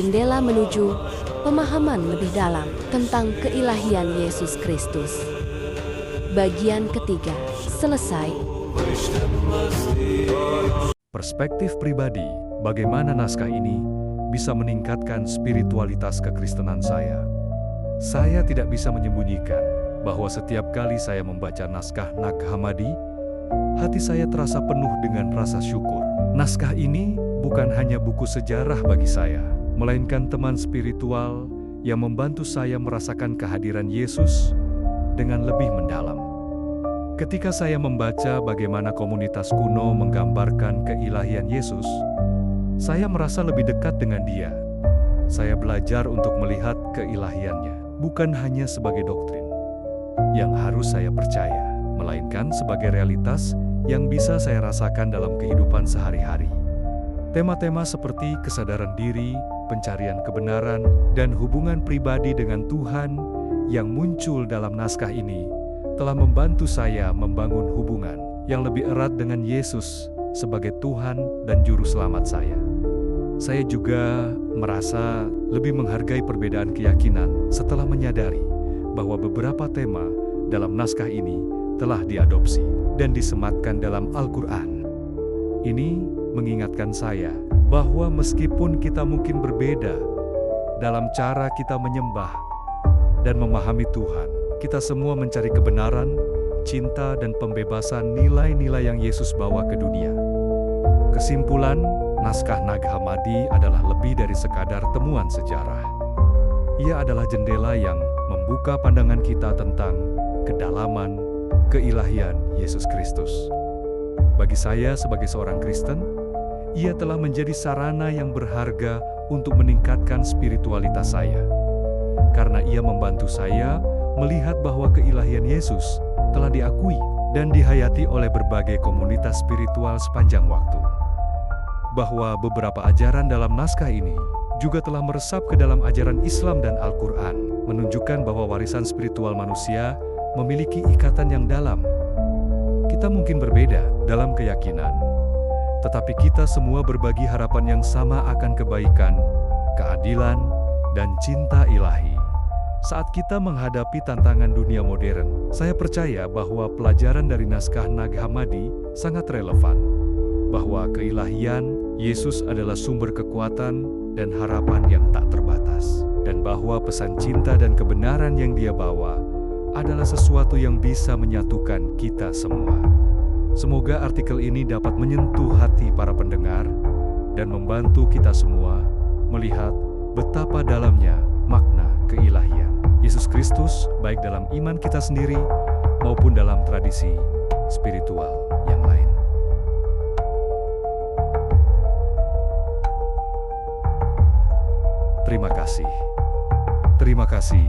jendela menuju pemahaman lebih dalam tentang keilahian Yesus Kristus. Bagian ketiga, selesai. Perspektif pribadi, bagaimana naskah ini bisa meningkatkan spiritualitas kekristenan saya. Saya tidak bisa menyembunyikan bahwa setiap kali saya membaca naskah Nag Hammadi, hati saya terasa penuh dengan rasa syukur. Naskah ini bukan hanya buku sejarah bagi saya, melainkan teman spiritual yang membantu saya merasakan kehadiran Yesus dengan lebih mendalam. Ketika saya membaca bagaimana komunitas kuno menggambarkan keilahian Yesus, saya merasa lebih dekat dengan Dia. Saya belajar untuk melihat keilahiannya, bukan hanya sebagai doktrin yang harus saya percaya, melainkan sebagai realitas yang bisa saya rasakan dalam kehidupan sehari-hari. Tema-tema seperti kesadaran diri, pencarian kebenaran, dan hubungan pribadi dengan Tuhan yang muncul dalam naskah ini telah membantu saya membangun hubungan yang lebih erat dengan Yesus sebagai Tuhan dan Juru Selamat saya. Saya juga merasa lebih menghargai perbedaan keyakinan setelah menyadari bahwa beberapa tema dalam naskah ini telah diadopsi dan disematkan dalam Al-Quran. Ini mengingatkan saya bahwa meskipun kita mungkin berbeda dalam cara kita menyembah dan memahami Tuhan, kita semua mencari kebenaran, cinta, dan pembebasan nilai-nilai yang Yesus bawa ke dunia. Kesimpulan, naskah Nag Hammadi adalah lebih dari sekadar temuan sejarah. Ia adalah jendela yang membuka pandangan kita tentang kedalaman keilahian Yesus Kristus. Bagi saya sebagai seorang Kristen, ia telah menjadi sarana yang berharga untuk meningkatkan spiritualitas saya. Karena ia membantu saya melihat bahwa keilahian Yesus telah diakui dan dihayati oleh berbagai komunitas spiritual sepanjang waktu. Bahwa beberapa ajaran dalam naskah ini juga telah meresap ke dalam ajaran Islam dan Al-Quran, menunjukkan bahwa warisan spiritual manusia memiliki ikatan yang dalam. Kita mungkin berbeda dalam keyakinan, tetapi kita semua berbagi harapan yang sama akan kebaikan, keadilan, dan cinta ilahi. Saat kita menghadapi tantangan dunia modern, saya percaya bahwa pelajaran dari naskah Nag Hammadi sangat relevan. Bahwa keilahian Yesus adalah sumber kekuatan dan harapan yang tak terbatas. Dan bahwa pesan cinta dan kebenaran yang Dia bawa adalah sesuatu yang bisa menyatukan kita semua. Semoga artikel ini dapat menyentuh hati para pendengar dan membantu kita semua melihat betapa dalamnya makna keilahian Yesus Kristus, baik dalam iman kita sendiri maupun dalam tradisi spiritual yang lain. Terima kasih. Terima kasih.